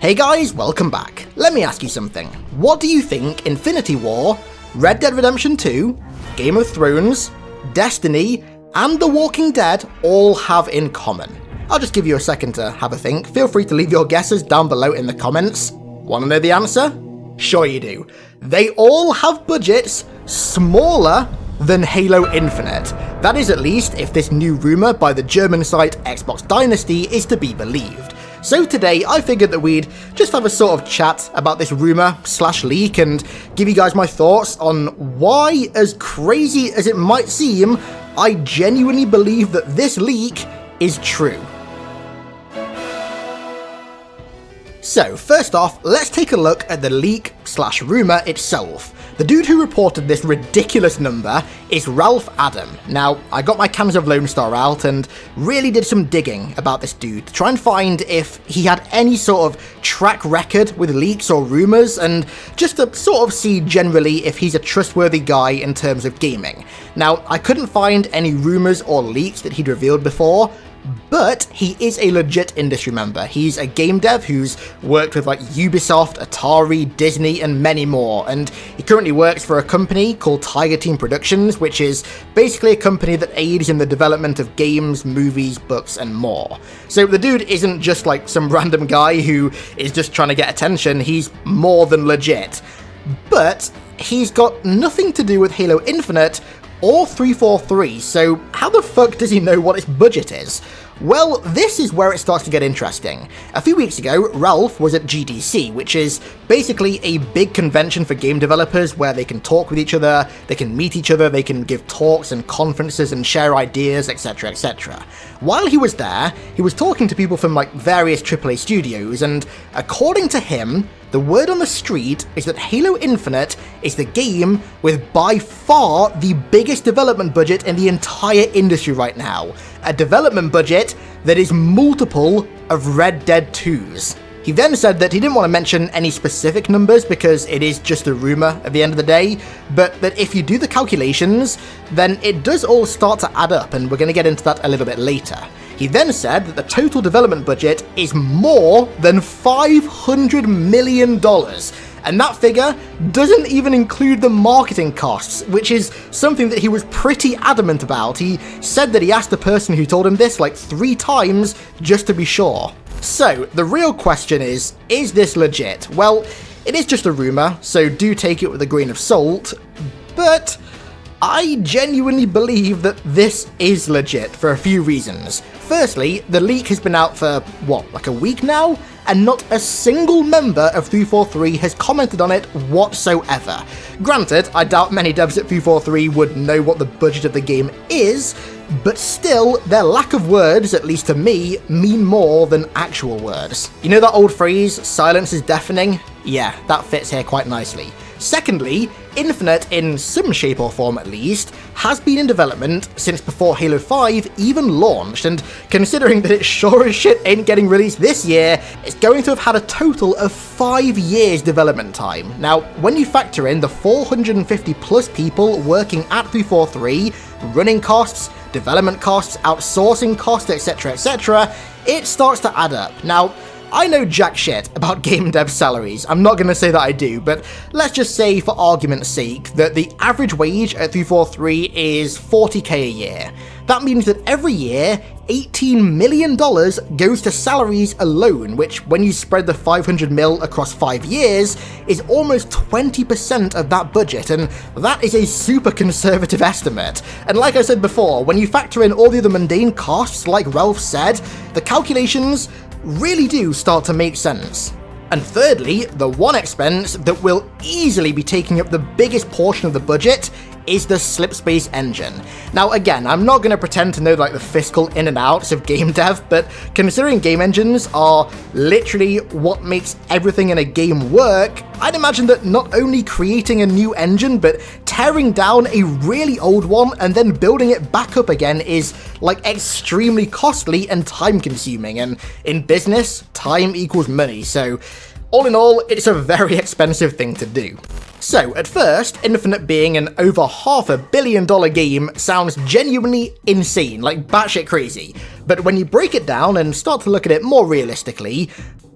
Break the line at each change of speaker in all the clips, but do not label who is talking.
Hey guys, welcome back. Let me ask you something. What do you think Infinity War, Red Dead Redemption 2, Game of Thrones, Destiny, and The Walking Dead all have in common? I'll just give you a second to have a think. Feel free to leave your guesses down below in the comments. Want to know the answer? Sure you do. They all have budgets smaller than Halo Infinite. That is, at least if this new rumour by the German site Xbox Dynasty is to be believed. So today I figured that we'd just have a sort of chat about this rumour/leak and give you guys my thoughts on why, as crazy as it might seem, I genuinely believe that this leak is true. So first off, let's take a look at the leak/rumour itself. The dude who reported this ridiculous number is Ralph Adam. Now, I got my cans of Lone Star out and really did some digging about this dude to try and find if he had any sort of track record with leaks or rumours, and just to sort of see generally if he's a trustworthy guy in terms of gaming. Now, I couldn't find any rumours or leaks that he'd revealed before, but he is a legit industry member. He's a game dev who's worked with like Ubisoft, Atari, Disney, and many more, and he currently works for a company called Tiger Team Productions, which is basically a company that aids in the development of games, movies, books, and more. So the dude isn't just like some random guy who is just trying to get attention, he's more than legit. But he's got nothing to do with Halo Infinite or 343, so how the fuck does he know what its budget is? Well, this is where it starts to get interesting. A few weeks ago, Ralph was at GDC, which is basically a big convention for game developers where they can talk with each other, they can meet each other, they can give talks and conferences and share ideas, etc, etc. While he was there, he was talking to people from like various AAA studios, and according to him, the word on the street is that Halo Infinite is the game with by far the biggest development budget in the entire industry right now. A development budget that is multiple of Red Dead 2's. He then said that he didn't want to mention any specific numbers because it is just a rumour at the end of the day, but that if you do the calculations, then it does all start to add up, and we're going to get into that a little bit later. He then said that the total development budget is more than $500 million, and that figure doesn't even include the marketing costs, which is something that he was pretty adamant about. He said that he asked the person who told him this like 3 times just to be sure. So, the real question is this legit? Well, it is just a rumour, so do take it with a grain of salt, but I genuinely believe that this is legit for a few reasons. Firstly, the leak has been out for, what, like a week now? And not a single member of 343 has commented on it whatsoever. Granted, I doubt many devs at 343 would know what the budget of the game is, but still, their lack of words, at least to me, mean more than actual words. You know that old phrase, silence is deafening? Yeah, that fits here quite nicely. Secondly, Infinite, in some shape or form at least, has been in development since before Halo 5 even launched, and considering that it sure as shit ain't getting released this year, it's going to have had a total of 5 years development time. Now, when you factor in the 450 plus people working at 343, running costs, development costs, outsourcing costs, etc, etc, it starts to add up. Now, I know jack shit about game dev salaries, I'm not going to say that I do, but let's just say for argument's sake that the average wage at 343 is $40k a year. That means that every year, $18 million goes to salaries alone, which when you spread the 500 mil across 5 years, is almost 20% of that budget, and that is a super conservative estimate. And like I said before, when you factor in all the other mundane costs, like Ralph said, the calculations really do start to make sense. And thirdly, the one expense that will easily be taking up the biggest portion of the budget is the slipspace engine. Now again, I'm not going to pretend to know like the fiscal in and outs of game dev, but considering game engines are literally what makes everything in a game work, I'd imagine that not only creating a new engine, but tearing down a really old one and then building it back up again is like extremely costly and time consuming, and in business, time equals money, so all in all, it's a very expensive thing to do. So, at first, Infinite being an over $500 million game sounds genuinely insane, like batshit crazy. But when you break it down and start to look at it more realistically,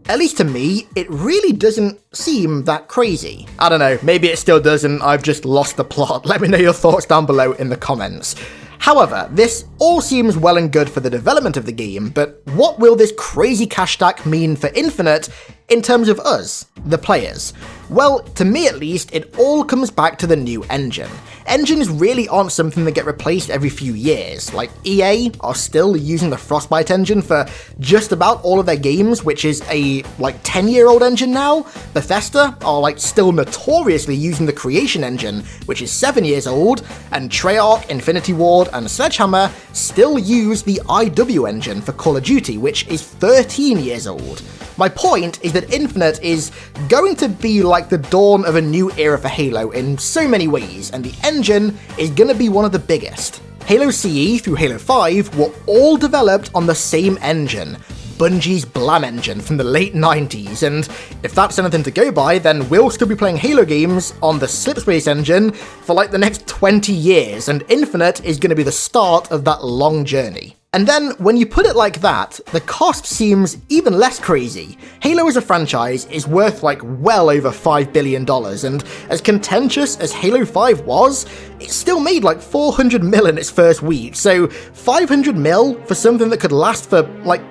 At least to me, it really doesn't seem that crazy. I don't know, maybe it still doesn't, I've just lost the plot. Let me know your thoughts down below in the comments. However, this all seems well and good for the development of the game, but what will this crazy cash stack mean for Infinite in terms of us, the players? Well, to me at least, it all comes back to the new engine. Engines really aren't something that get replaced every few years. Like, EA are still using the Frostbite engine for just about all of their games, which is a, 10-year-old engine now. Bethesda are, still notoriously using the Creation engine, which is 7 years old, and Treyarch, Infinity Ward, and Sledgehammer still use the IW engine for Call of Duty, which is 13 years old. My point is that Infinite is going to be like the dawn of a new era for Halo in so many ways, and the engine is going to be one of the biggest. Halo CE through Halo 5 were all developed on the same engine, Bungie's Blam engine from the late 90s, and if that's anything to go by, then we'll still be playing Halo games on the Slipspace engine for the next 20 years, and Infinite is going to be the start of that long journey. And then, when you put it like that, the cost seems even less crazy. Halo as a franchise is worth well over $5 billion, and as contentious as Halo 5 was, it still made $400 mil in its first week, so $500 mil for something that could last for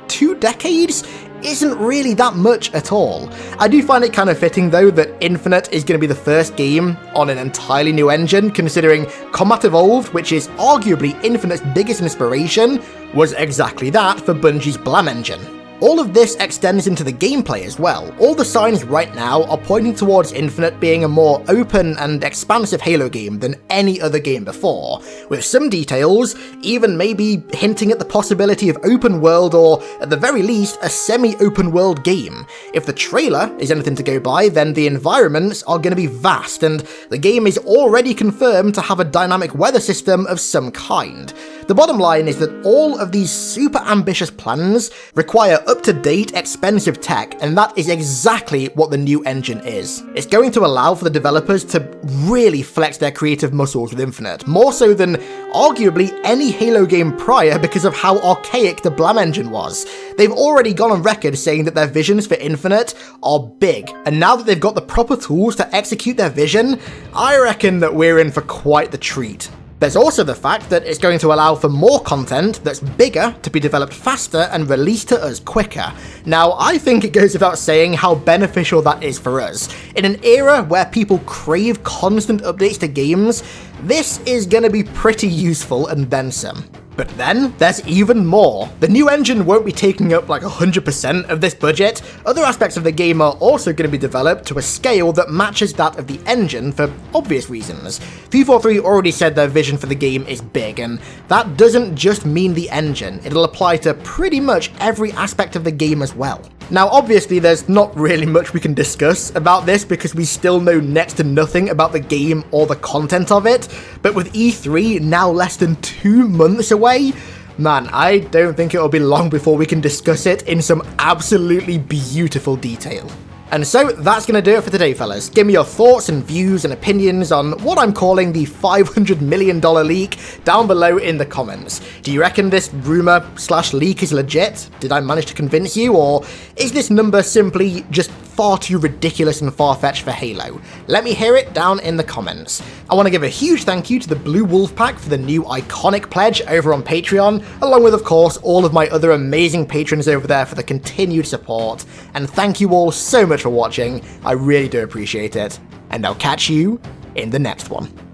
2 decades isn't really that much at all. I do find it kind of fitting though that Infinite is going to be the first game on an entirely new engine, considering Combat Evolved, which is arguably Infinite's biggest inspiration, was exactly that for Bungie's Blam engine. All of this extends into the gameplay as well. All the signs right now are pointing towards Infinite being a more open and expansive Halo game than any other game before, with some details even maybe hinting at the possibility of open world or, at the very least, a semi-open world game. If the trailer is anything to go by, then the environments are going to be vast, and the game is already confirmed to have a dynamic weather system of some kind. The bottom line is that all of these super ambitious plans require up-to-date, expensive tech, and that is exactly what the new engine is. It's going to allow for the developers to really flex their creative muscles with Infinite, more so than arguably any Halo game prior because of how archaic the Blam engine was. They've already gone on record saying that their visions for Infinite are big, and now that they've got the proper tools to execute their vision, I reckon that we're in for quite the treat. There's also the fact that it's going to allow for more content that's bigger to be developed faster and released to us quicker. Now, I think it goes without saying how beneficial that is for us. In an era where people crave constant updates to games, this is going to be pretty useful and then some. But then, there's even more. The new engine won't be taking up 100% of this budget. Other aspects of the game are also going to be developed to a scale that matches that of the engine for obvious reasons. 343 already said their vision for the game is big, and that doesn't just mean the engine. It'll apply to pretty much every aspect of the game as well. Now, obviously, there's not really much we can discuss about this because we still know next to nothing about the game or the content of it, but with E3 now less than 2 months away, man, I don't think it'll be long before we can discuss it in some absolutely beautiful detail. And so that's going to do it for today, fellas. Give me your thoughts and views and opinions on what I'm calling the $500 million leak down below in the comments. Do you reckon this rumor/leak is legit? Did I manage to convince you? Or is this number simply just far too ridiculous and far-fetched for Halo? Let me hear it down in the comments. I want to give a huge thank you to the Blue Wolf Pack for the new iconic pledge over on Patreon, along with, of course, all of my other amazing patrons over there for the continued support. And thank you all so much for watching. I really do appreciate it. And I'll catch you in the next one.